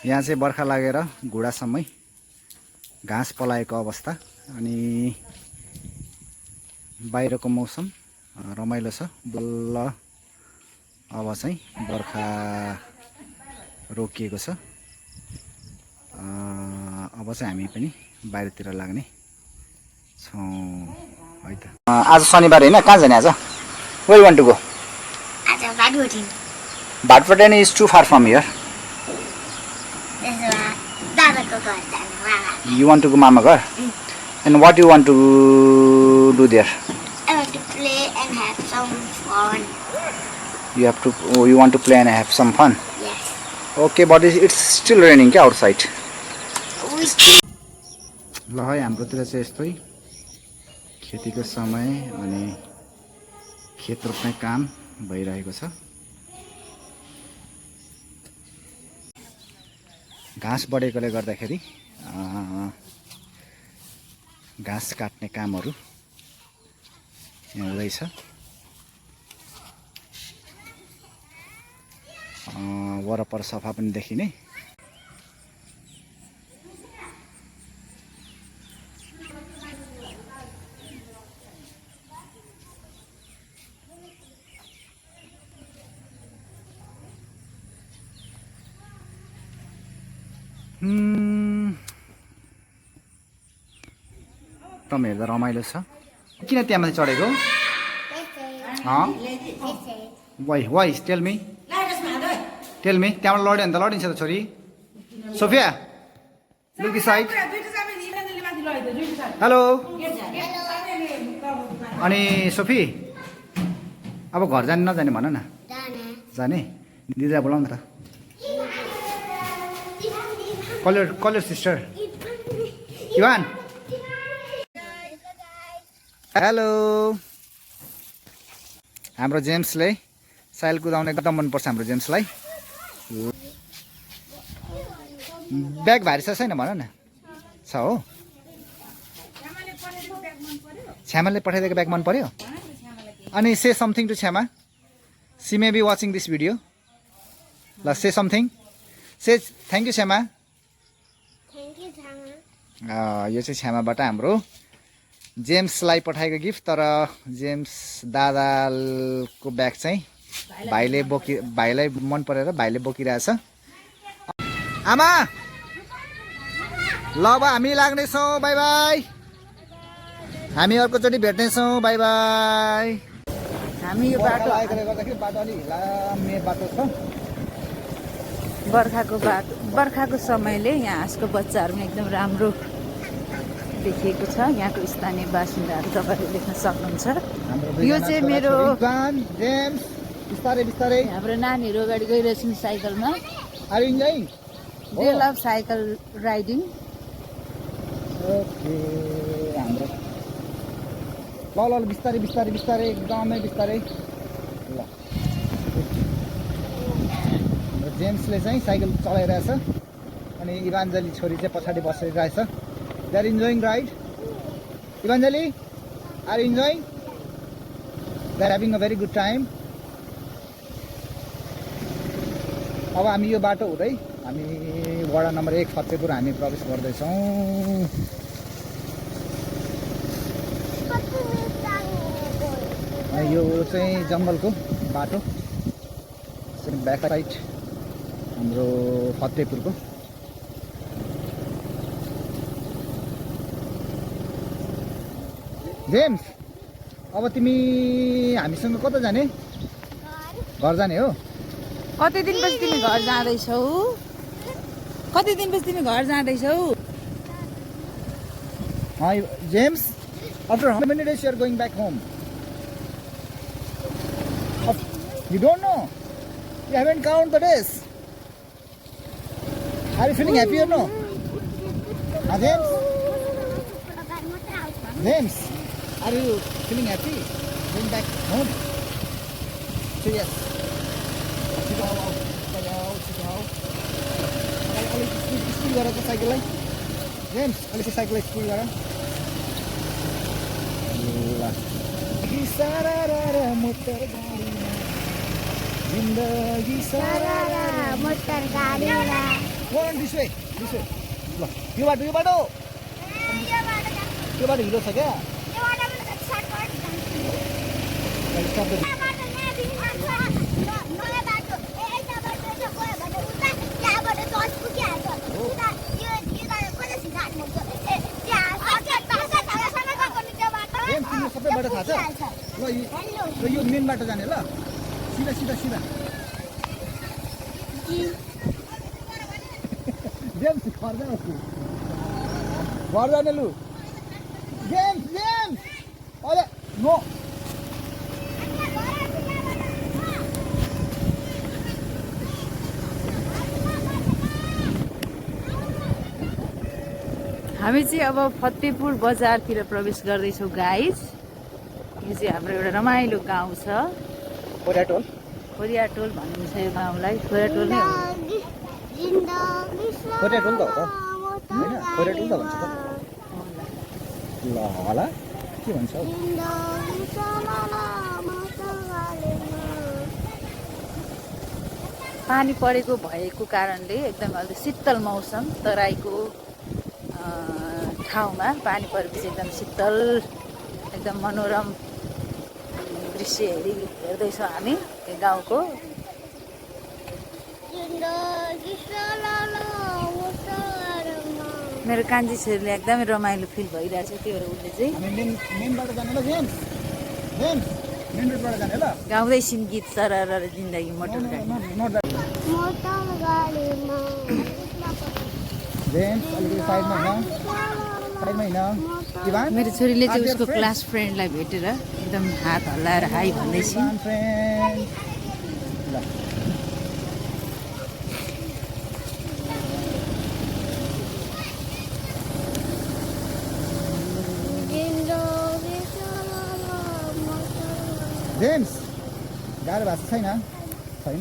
यहाँ चाहिँ बर्खा लागेर घुँडासम्मै घाँस पलाएको अवस्था अनि बाहिरको मौसम रमाइलो छ। बल्ल अब चाहिँ बर्खा रोकिएको छ। अब चाहिँ हामी पनि बाहिरतिर लाग्ने छौँ है त। आज शनिबार हैन, कहाँ जाने आज? Where you want to go? Bhatpateni is too far from here. You want to go Mama Ghar? And what do you want to do there? I want to play and have some fun. You want to play and have some fun? Yes. Okay, but it's still raining outside. ल है, हाम्रोतिर चाहिँ यस्तै खेतीको समय अनि खेत रोप्ने काम भइरहेको छ। घाँस बढेकोले गर्दाखेरि घाँस काट्ने कामहरू यहाँ हुँदैछ। वरपर सफा पनि देखिने। एकदम हेर्दा रमाइलो छ। किन त्यहाँ माथि चढेको? वाइ टेल मी त्यहाँबाट लड्यो भने त लडिन्छ त छोरी। Sophia look side. हेलो। अनि सोफी अब घर जाने नजाने भन न। जाने? दिदीलाई बोलाउ न त। Call your sister Evan. Hello. हाम्रो जेम्सले साइल कुदाउन एकदम मनपर्छ। हाम्रो जेम्सलाई ब्याग भारी छ छैन भन न? छ हो। छ्यामाले पठाइदिएको ब्याग मन पर्यो? अनि say something to Chhyama. She may be watching this video. ल say something. Say thank you Chhyama. यो चाहिँ छ्यामाबाट हाम्रो जेम्सलाई पठाएको गिफ्ट। तर जेम्स दादाको ब्याग चाहिँ भाइलाई मन परेर भाइले बोकिरहेछ। आमा ल अब हामी लाग्नेछौँ। By by. हामी अर्कोचोटि भेट्नेछौँ। By by. हामी यो बाटो आएकोले गर्दाखेरि बाटो अलिक लामे बाटो छ। बर्खाको समयले यहाँ हाँसको बच्चाहरूमा एकदम राम्रो देखिएको छ। यहाँको स्थानीय बासिन्दाहरू तपाईँले देख्न सक्नुहुन्छ। यो चाहिँ मेरो जेम्स बिस्तारै बिस्तारै हाम्रो नानीहरू अगाडि गइरहेछन् साइकलमा। Are enjoying? They love cycle riding. Okay हाम्रो ल बिस्तारै बिस्तारै बिस्तारै एकदमै बिस्तारै। ल हाम्रो जेम्सले चाहिँ साइकल चलाइरहेछ अनि इभान्जली छोरी चाहिँ पछाडि बसिरहेछ। They are enjoying ride. इभान्जली are enjoying? They are having a very good time. अब हामी यो बाटो हुँदै हामी वडा नम्बर 1 फतेपुर हामी प्रवेश गर्दैछौँ। यो चाहिँ जङ्गलको बाटो ब्याक साइड हाम्रो फतेपुरको। जेम्स अब तिमी हामीसँग कता जाने? घर जाने हो? कति दिनपछि तिमी घर जाँदैछौ? James, after how many days you are going back home? You don't know? You haven't counted the days. Are you feeling happy or no? James? James, are you feeling happy going back home? Say yes. School गरेर साइकललाई James अलिक साइकललाई school गर। Motor गाडीमा this way ल यो बाटो त्यो बाटो हिलो छ क्या सबै बाटो थाहा छ ल यो मेन बाटो जाने ल सिधा सिधा सिधा जेम्स घर जाने लु जेम्स अरे नो हामी चाहिँ अब फतेहपुर बजारतिर प्रवेश गर्दैछौँ गाइज। यो चाहिँ हाम्रो एउटा रमाइलो गाउँ छ, खोरियाटोल भनिन्छ यो गाउँलाई। खोरियाटोल नै हो। खोरियाटोल त हो त होइन खोरियाटोल त भन्छ त ल होला के भन्छ हौ पानी परेको भएको कारणले एकदम अहिले शीतल मौसम तराईको ठाउँमा पानी परेपछि एकदम शीतल एकदम मनोरम दृश्य हेर्दैछौँ हामी यो गाउँको। मेरो कान्छी छोरीले एकदमै रमाइलो फिल भइरहेछ। त्यो भएर उसले चाहिँ मेन बाटो जाने ल जेम्स मेन रोडबाट जाने ल गाउँदै छिन् गीत सरर जिन्दगी मोटर गाडी। जेम्स अलिकति साइडमा हिँड इभान मेरो छोरीले चाहिँ उसको क्लास फ्रेन्डलाई भेटेर एकदम हात हल्लाएर हाई भन्दैछ। ल जेम्स गाह्रो भएको छैन ल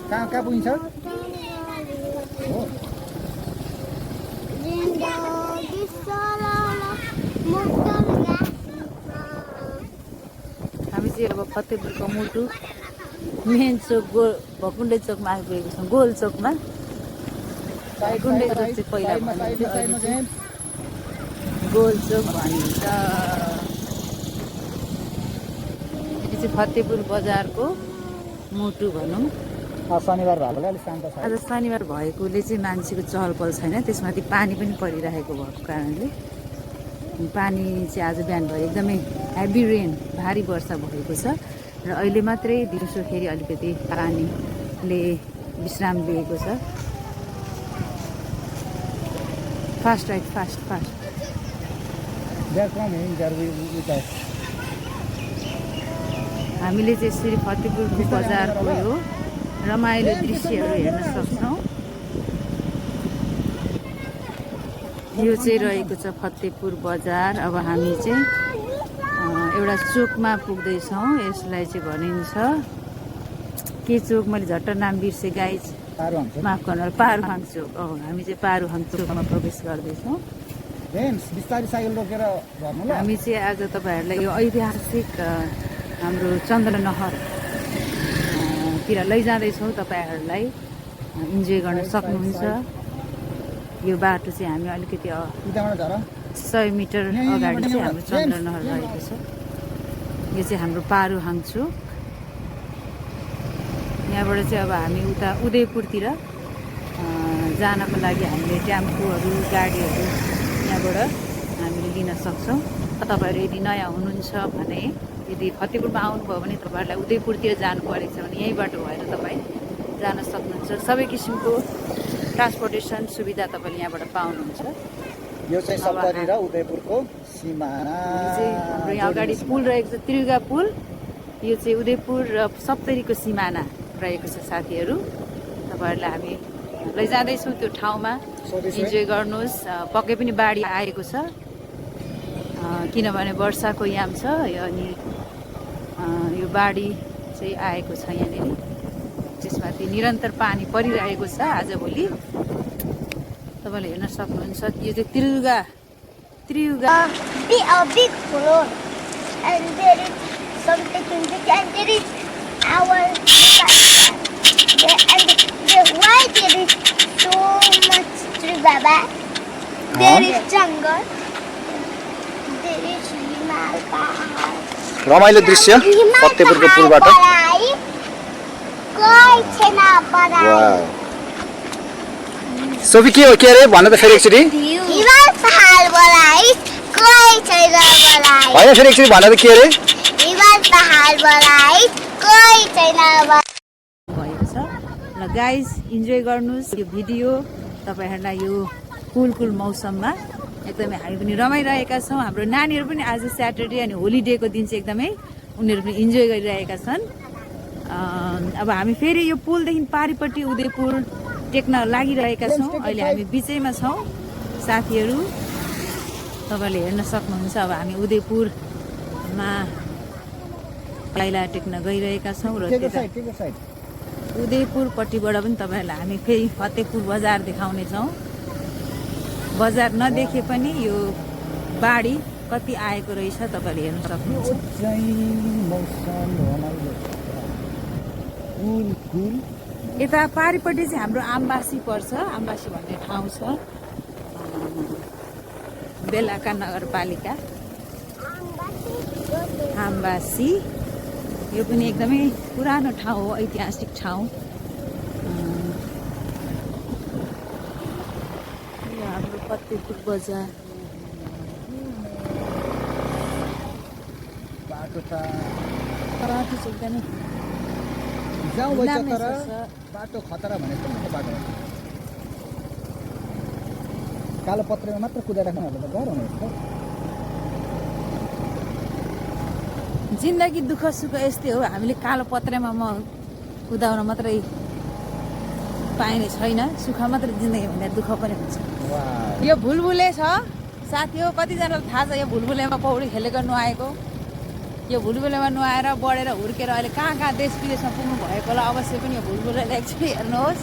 कहाँ पुगिन्छ हो हामी चाहिँ अब फतेहपुरको मुटु मेन चोक भकुण्डे चोकमा आइपुगेको छौँ। गोल चोकमा भकुण्डे चोक चाहिँ पहिला भनिन्थ्यो, अहिले चाहिँ गोल चोक भनिन्छ। यो चाहिँ फतेहपुर बजारको मुटु भनौँ। शनिबार भएकोले अलिक शान्त छ। आज शनिबार भएकोले चाहिँ मान्छेको चहल पहल छैन, त्यसमाथि पानी पनि परिरहेको भएको कारणले पानी चाहिँ आज बिहानभरि एकदमै हेभी रेन भारी वर्षा भएको छ र अहिले मात्रै दिउँसोखेरि अलिकति पानीले विश्राम लिएको छ। फास्ट राइट फास्ट हामीले चाहिँ यसरी फतेहपुरको बजारको यो रमाइलो दृश्यहरू हेर्न सक्छौँ। यो चाहिँ रहेको छ फतेहपुर बजार। अब हामी चाहिँ एउटा चोकमा पुग्दैछौँ। यसलाई चाहिँ भनिन्छ के चोक, मैले झट्ट नाम बिर्सेँ गाइज, माफ गर्नु। पारुहाङ चोक। हामी चाहिँ पारुहाङ चोकमा प्रवेश गर्दैछौँ। हामी चाहिँ आज तपाईँहरूलाई यो ऐतिहासिक हाम्रो चन्द्रनहरतिर लैजाँदैछौँ। तपाईँहरूलाई इन्जोय गर्न सक्नुहुन्छ। यो बाटो चाहिँ हामी अलिकति 100 मिटर अगाडि चाहिँ हाम्रो चन्द्रनहर रहेको छ। यो चाहिँ हाम्रो पारुहाङ चोक। यहाँबाट चाहिँ अब हामी उता उदयपुरतिर जानको लागि हामीले टेम्पोहरू गाडीहरू यहाँबाट हामीले लिन सक्छौँ। तपाईँहरू यदि नयाँ हुनुहुन्छ भने, यदि फतेहपुरमा आउनुभयो भने तपाईँहरूलाई उदयपुरतिर जानु परेको छ भने यहीँबाट भएर तपाईँ जान सक्नुहुन्छ। सबै किसिमको ट्रान्सपोर्टेसन सुविधा तपाईँले यहाँबाट पाउनुहुन्छ। यो चाहिँ सप्तरी र उदयपुरको सिमाना। हाम्रो यहाँ अगाडि पुल रहेको छ, त्रियुगा पुल। यो चाहिँ उदयपुर र सप्तरीको सिमाना रहेको छ। साथीहरू तपाईँहरूलाई हामी लैजाँदैछौँ त्यो ठाउँमा, इन्जोय गर्नुहोस्। पक्कै पनि बाढी आएको छ किनभने वर्षाको याम छ अनि यो बाढी चाहिँ आएको छ यहाँनिर। त्यसमाथि निरन्तर पानी परिरहेको छ आजभोलि। तपाईँले हेर्न सक्नुहुन्छ। यो चाहिँ Triyuga Triyuga A big floor, and there is something big, and there is our why there is so much tree, Baba? There is jungle. There is Himal Pahad. रमाइलो दृश्य फतेहपुरको पुलबाट कोही छैन पढाइ। सोफी के हो के अरे भन्न त फेरि एकचोटि हिमाल पहाड बोलाइ कोही छैन बोलाइ। होइन फेरि एकचोटि भन्न त के अरे हिमाल पहाड बोलाइ कोही छैन भएको छ। ल गाइज इन्जोय गर्नुहोस् यो भिडियो। तपाईँहरूलाई यो कुल मौसममा एकदमै हामी पनि रमाइरहेका छौँ। हाम्रो नानीहरू पनि आज स्याटरडे अनि होलिडेको दिन चाहिँ एकदमै उनीहरू पनि इन्जोय गरिरहेका छन्। अब हामी फेरि यो पुलदेखि पारिपट्टि उदयपुर टेक्न लागिरहेका छौँ। अहिले हामी बिचैमा छौँ साथीहरू, तपाईँले हेर्न सक्नुहुन्छ। अब हामी उदयपुरमा पाइला टेक्न गइरहेका छौँ र उदयपुरपट्टिबाट पनि तपाईँहरूलाई हामी फेरि फतेहपुर बजार देखाउनेछौँ। बजार नदेखे पनि यो बाढी कति आएको रहेछ तपाईँले हेर्न सक्नुहुन्छ। यता पारिपट्टि चाहिँ हाम्रो आम्बासी पर्छ। आम्बासी भन्ने ठाउँ छ, बेलाका नगरपालिका आम्बासी। यो पनि एकदमै पुरानो ठाउँ हो, ऐतिहासिक ठाउँ। यो हाम्रो फतेहपुर बजार। बाटो त बाटो चाहिँ एकदमै जाउँ भन्छ दामी तर छ। बाटो खतरा भनेको बाटो कालो पत्रेमा मात्र कुदाइराख्नु होला त गाह्रो हुनेछ। जिन्दगी दुःख सुख यस्तै हो। हामीले कालो पत्रेमा कुदाउन मात्रै पाइने छैन, सुख मात्रै जिन्दगी भन्दा दुःख पनि हुन्छ। यो भुलभुले छ साथी हो, कतिजनालाई थाहा छ यो भुलभुलेमा पौडी खेलेको नुहाएको। यो भुलभुलेमा नुहाएर बढेर हुर्केर अहिले कहाँ कहाँ देश विदेशमा पुग्नु भएको होला। अवश्य पनि यो भुलभुलेलाई एकचोटि हेर्नुहोस्।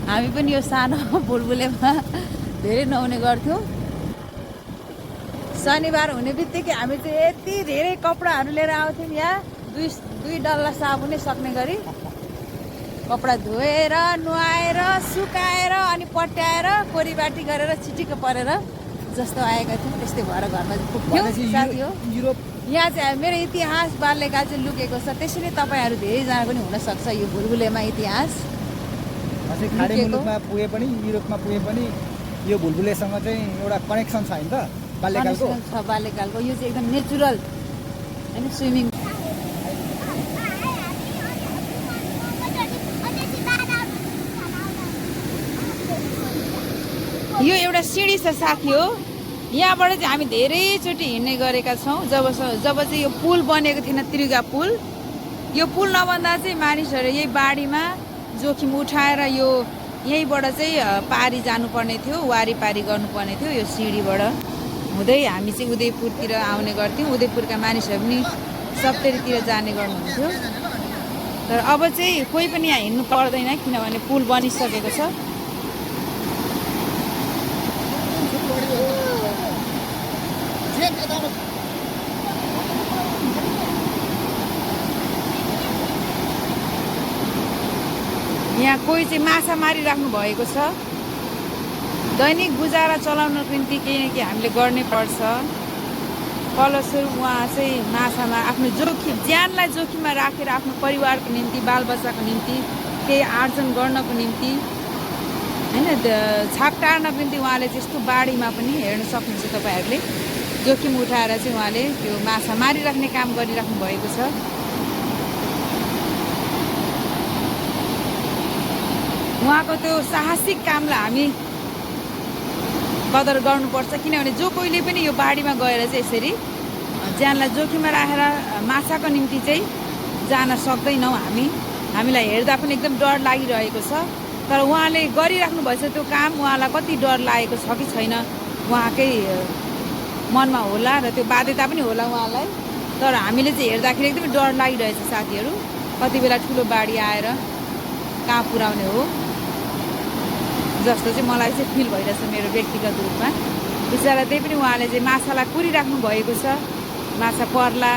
हामी पनि यो सानो भुलभुलेमा धेरै नुहाउने गर्थ्यौँ। शनिबार हुने बित्तिकै हामी चाहिँ यति धेरै कपडाहरू लिएर आउँथ्यौँ। यहाँ दुई डल्ला साबुनै सक्ने गरी कपडा धोएर नुहाएर सुकाएर अनि पट्याएर कोरीबाटी गरेर छिटिक्क परेर जस्तो आएका थियौँ त्यस्तै भएर घरमा पुग्थ्यौँ साथी हो। यहाँ चाहिँ मेरो इतिहास बाल्यकाल चाहिँ लुकेको छ। त्यसैले तपाईँहरू धेरैजना पनि हुनसक्छ यो भुलभुलेमा इतिहास खाडी मुलुकमा पुगे पनि युरोपमा पुगे पनि यो भुलभुलेसँग चाहिँ एउटा कनेक्सन छ होइन त बाल्यकालको। बाल्यकालको यो चाहिँ एकदम नेचुरल होइन स्विमिङ। यो एउटा सिँढी छ साथी हो। यहाँबाट चाहिँ हामी धेरैचोटि हिँड्ने गरेका छौँ। जब चाहिँ यो पुल बनेको थिएन, त्रियुगा पुल, यो पुल नबन्दा चाहिँ मानिसहरू यही बाढीमा जोखिम उठाएर यो यहीँबाट चाहिँ पारी जानुपर्ने थियो, वारिपारी गर्नुपर्ने थियो। यो सिँढीबाट हुँदै हामी चाहिँ उदयपुरतिर आउने गर्थ्यौँ। उदयपुरका मानिसहरू पनि सप्तरीतिर जाने गर्नुहुन्थ्यो। तर अब चाहिँ कोही पनि यहाँ हिँड्नु पर्दैन किनभने पुल बनिसकेको छ। यहाँ कोही चाहिँ माछा मारिराख्नु भएको छ। दैनिक गुजारा चलाउनको निम्ति केही न केही हामीले गर्नै पर्छ। फलस्वरूप उहाँ चाहिँ माछामा आफ्नो जोखिम ज्यानलाई जोखिममा राखेर आफ्नो परिवारको निम्ति बालबच्चाको निम्ति केही आर्जन गर्नको निम्ति होइन छाप टार्नको निम्ति उहाँले त्यस्तो बाढीमा पनि हेर्न सक्नुहुन्छ तपाईँहरूले जोखिम उठाएर चाहिँ उहाँले त्यो माछा मारिराख्ने काम गरिराख्नु भएको छ। उहाँको त्यो साहसिक कामलाई हामी कदर गर्नुपर्छ किनभने जो कोहीले पनि यो बाढीमा गएर चाहिँ यसरी ज्यानलाई जोखिममा राखेर माछाको निम्ति चाहिँ जान सक्दैनौँ। हामीलाई हेर्दा पनि एकदम डर लागिरहेको छ। तर उहाँले गरिराख्नु भएछ त्यो काम, उहाँलाई कति डर लागेको छ कि छैन उहाँकै मनमा होला र त्यो बाध्यता पनि होला उहाँलाई। तर हामीले चाहिँ हेर्दाखेरि एकदमै डर लागिरहेछ साथीहरू। कति बेला ठुलो बाढी आएर कहाँ पुर्याउने हो जस्तो चाहिँ मलाई चाहिँ फिल भइरहेछ मेरो व्यक्तिगत रूपमा। बिचरा त्यही पनि उहाँले चाहिँ माछालाई कुरिराख्नु भएको छ, माछा पर्ला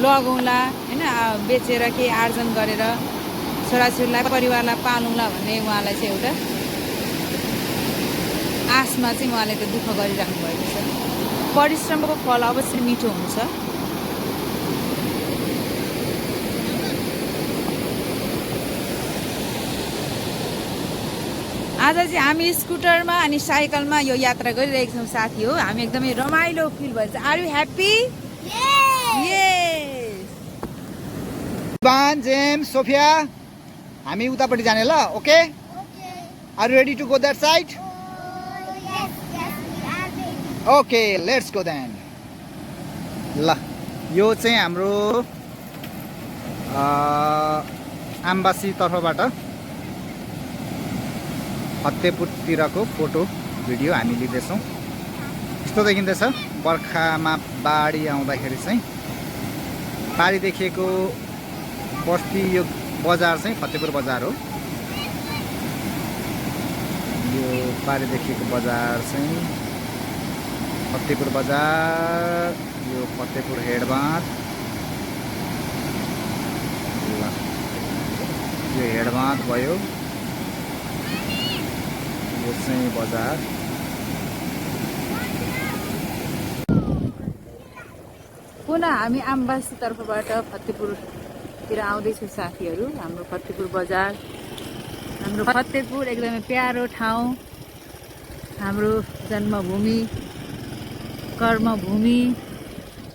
लगौँला होइन, बेचेर केही आर्जन गरेर छोराछोरीलाई परिवारलाई पालौँला भन्ने उहाँलाई चाहिँ एउटा आशमा चाहिँ उहाँले त्यो दुःख गरिराख्नु भएको छ। परिश्रमको फल अवश्य मिठो हुन्छ। आज चाहिँ हामी स्कुटरमा अनि साइकलमा यो यात्रा गरिरहेका छौँ साथी हो। हामी एकदमै रमाइलो फिल भन्छ। Are you happy? Yes. Evan, James, Sophia, हामी उतापट्टि जाने ल? Okay? Are you ready to go that side? Okay, let's go then. ल, यो चाहिँ हाम्रो आम्बासी तर्फबाट फतेहपुरतिरको फोटो भिडियो हामी लिँदैछौँ। यस्तो देखिँदैछ बर्खामा बाढी आउँदाखेरि चाहिँ पारी देखिएको बस्ती, यो बजार चाहिँ फतेहपुर बजार हो। यो पारी देखिएको बजार चाहिँ फतेहपुर बजार, यो फतेहपुर हेडबाँध। ल, यो हेडबाँध भयो, यो चाहिँ बजार। पुनः हामी आम्बासी तर्फबाट फतेहपुरतिर आउँदैछौँ साथीहरू। हाम्रो फतेहपुर बजार, हाम्रो फतेहपुर एकदमै प्यारो ठाउँ, हाम्रो जन्मभूमि, कर्मभूमि,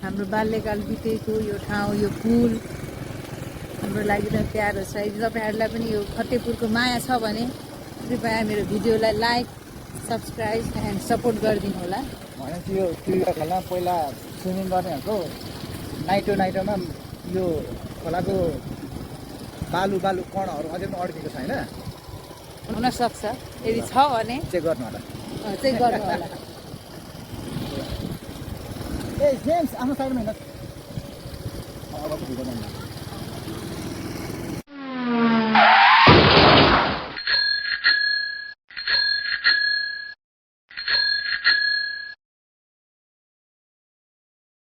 हाम्रो बाल्यकाल बितेको यो ठाउँ, यो पुल हाम्रो लागि त प्यारो छ। यदि तपाईँहरूलाई पनि यो फतेहपुरको माया छ भने कृपया मेरो भिडियोलाई लाइक, सब्सक्राइब एन्ड सपोर्ट गरिदिनु होला। भनेपछि यो खोलामा पहिला स्विमिङ गर्नेहरूको नाइटोमा यो खोलाको बालु कणहरू अझै पनि अड्केको छैन। हुनसक्छ, यदि छ भने चेक गर्नु होला। चाहिँ गर्नु होला। ए जेम्स, आफ्नो साइडमा हिँड्नु।